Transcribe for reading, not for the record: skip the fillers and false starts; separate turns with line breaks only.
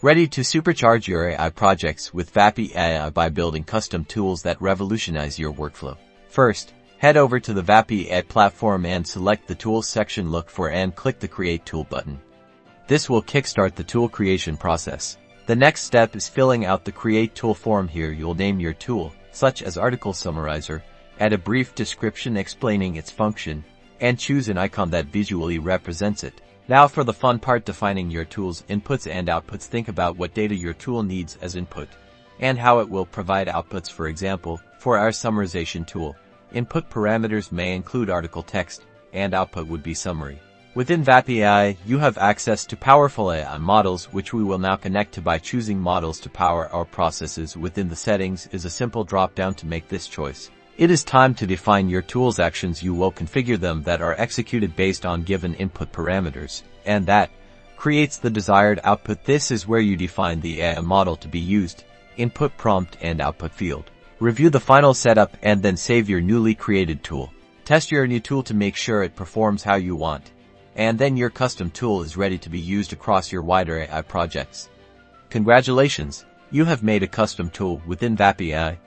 Ready to supercharge your AI projects with Vapi AI by building custom tools that revolutionize your workflow. First, head over to the Vapi AI platform and select the Tools section. Look for and click the Create Tool button. This will kickstart the tool creation process. The next step is filling out the Create Tool form. Here you'll name your tool, such as Article Summarizer, add a brief description explaining its function, and choose an icon that visually represents it. Now for the fun part, defining your tool's inputs and outputs. Think about what data your tool needs as input, and how it will provide outputs. For example, for our summarization tool, input parameters may include article text, and output would be summary. Within Vapi AI, you have access to powerful AI models, which we will now connect to by choosing models to power our processes. Within the settings is a simple drop-down to make this choice. It is time to define your tool's actions. You will configure them that are executed based on given input parameters, and that creates the desired output. This is where you define the AI model to be used, input prompt and output field. Review the final setup and then save your newly created tool. Test your new tool to make sure it performs how you want, and then your custom tool is ready to be used across your wider AI projects. Congratulations! You have made a custom tool within Vapi AI.